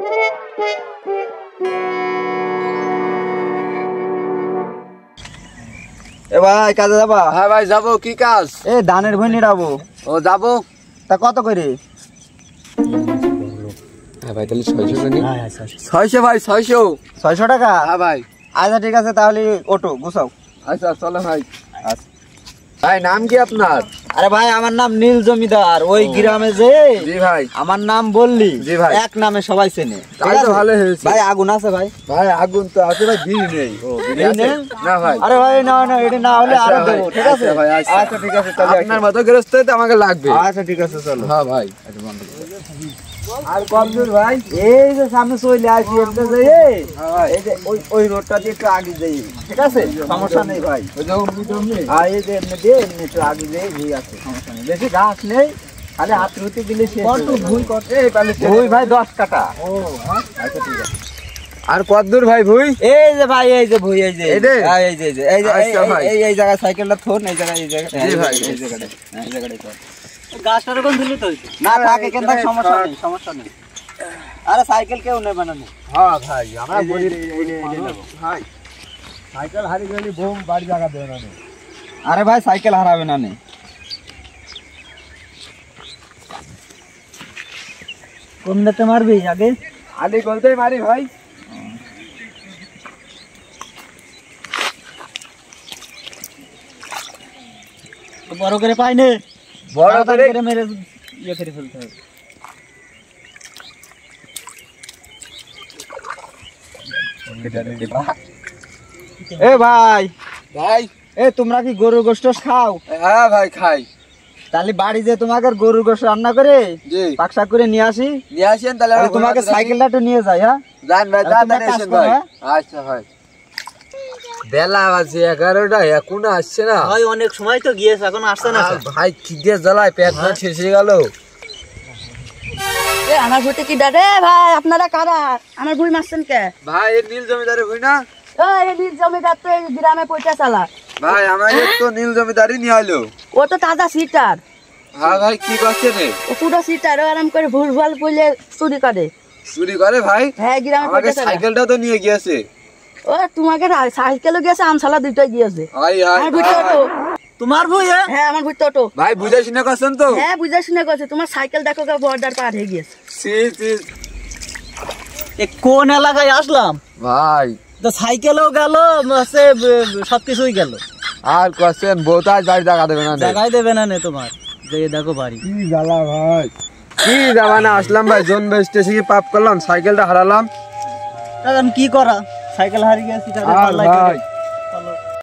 এ ভাই কাজে যাবা? হ্যাঁ ভাই যাবো। কি কাজ? এ ধানের ভুঁই নিড়াবো। ও যাবো। তা কত করে? হ্যাঁ ভাই তাহলে 600 জানি। 600 ভাই 600। 600 টাকা? হ্যাঁ ভাই। আচ্ছা ঠিক আছে, তাহলে অটো গুছাও। আচ্ছা চলো ভাই। আচ্ছা ভাই নাম কি আপনার? আরে ভাই আমার নাম নীল জমিদার। ওই গ্রামে যে জি ভাই আমার নাম বললি জি ভাই এক নামে সবাই চেনে। তাই তো ভালো হয়েছে ভাই আগুন আছে ভাই? ভাই আগুন তো আছে ভাই, বিড়ি নেই। ও বিড়ি বিড়ি আছে নেই? না ভাই। আরে ভাই না না, এটা না হলে আরো দেবো। ঠিক আছে ভাই আচ্ছা ঠিক আছে, তাহলে আপনার মতো গৃহস্থ তো আমাকে লাগবে। আচ্ছা ঠিক আছে চলো। হ্যাঁ ভাই। আর কত দূর ভাই? এই যে সামনে চলে আসি এমনি যে এই যে ওই রোডটা দিয়ে একটু আগে যাই। ঠিক আছে সমস্যা নেই ভাই। আর এই যে এমনি দিয়ে এমনি একটু আগে যাই, ভুই আছে, সমস্যা নেই। বেশি ঘাস নেই, খালি হাত রুটি দিলে শেষ। কত ভুই কত? এই তাহলে ভুই ভাই 10 কাটা। ও আচ্ছা ঠিক আছে। আর কত দূর ভাই ভুই? এই যে ভাই এই যে ভুই, এই যে এই যে এই যে এই যে এই জায়গায় সাইকেলটা থোন, এই জায়গায় এই জায়গায়। জি ভাই এই জায়গাটা, এই জায়গাটাই তো গাছটার কোন দিলি তো না থাকে কেন, সমস্যা নেই সমস্যা নেই। আরে সাইকেল কেউ নেবে না। হ্যাঁ ভাই আমরা বলি ভাই সাইকেল হারিয়ে গেলে বোম বাড়ি জায়গা দেবে না। আরে ভাই সাইকেল হারাবে না। কোন দিতে মারবি আগে? আলি বলতেই মারি ভাই। বড় করে পাই নে, বড় করে মেরে ইয়ে করে ফেলতে হবে। এ ভাই ভাই এ তোমরা কি গরুর গোশত খাও? হ্যাঁ ভাই খাই। তাহলে বাড়ি যে তোমাকে গরুর গোশত রান্না করে জি পাকশা করে নিয়ে আসি, নিয়ে আসেন তাহলে তাহলে তোমাকে সাইকেলটা একটু নিয়ে যাই। হ্যাঁ যান ভাই, তাহলে তোমরা তাড়াতাড়ি কাজ আসেন করো, ভাই। হ্যাঁ? আচ্ছা ভাই। বেলা বাজে 11টা, এখনো আসছে না ভাই অনেক সময় তো গিয়েছে, এখন আসছে না। ভাই খিদে জ্বালায় পেট না শেষ হয়ে গেল। এ আমার ভুইতে কি ডারে ভাই? আপনারা কারা? আমার ভুই মারছেন কে? ভাই এই নীল জমিদারি হই না এই নীল জমিদার তো এই গ্রামে পয়সা চালা। ভাই, আমাকে তো নীল জমিদারি নিয়ে আইলো। ও তো তাজা সিটার। হ্যাঁ ভাই কি করছে রে? ও পুরো সিটার, আরাম করে ভুল ভাল পইলে চুরি করে। চুরি করে ভাই? হ্যাঁ গ্রামে আমাকে পয়সা চালা। সাইকেলটা তো নিয়ে গিয়েছে। ও তোমাকে সাইকেলও গেছে, আমসালা দুইটাই গিয়েছে। হাই হাই আমার ভুইতে ওটো। তোমার বই? হ্যাঁ আমার ভুইতে ওটো। ভাই বুঝে শুনে করছেন তো? হ্যাঁ বুঝা শুনে করছে। তোমার সাইকেল দেখো কে বর্ডার পার হয়ে গিয়েছে। সি সি এ কোন এলাকায় আসলাম? ভাই তো সাইকেলও গেল, সবকিছুই গেল। আর করছেন বোতাজ বাড়ি জায়গা দেবে না রে। জায়গায় দেবে না নে তোমার, যে দেখো বাড়ি। কি জ্বালা ভাই, কি জামানা আসলাম ভাই, জন স্টেশনে পাপ করলাম, সাইকেলটা হারালাম। এখন কি করা, সাইকেল হারিয়ে গেছি। আর ভাই চলো।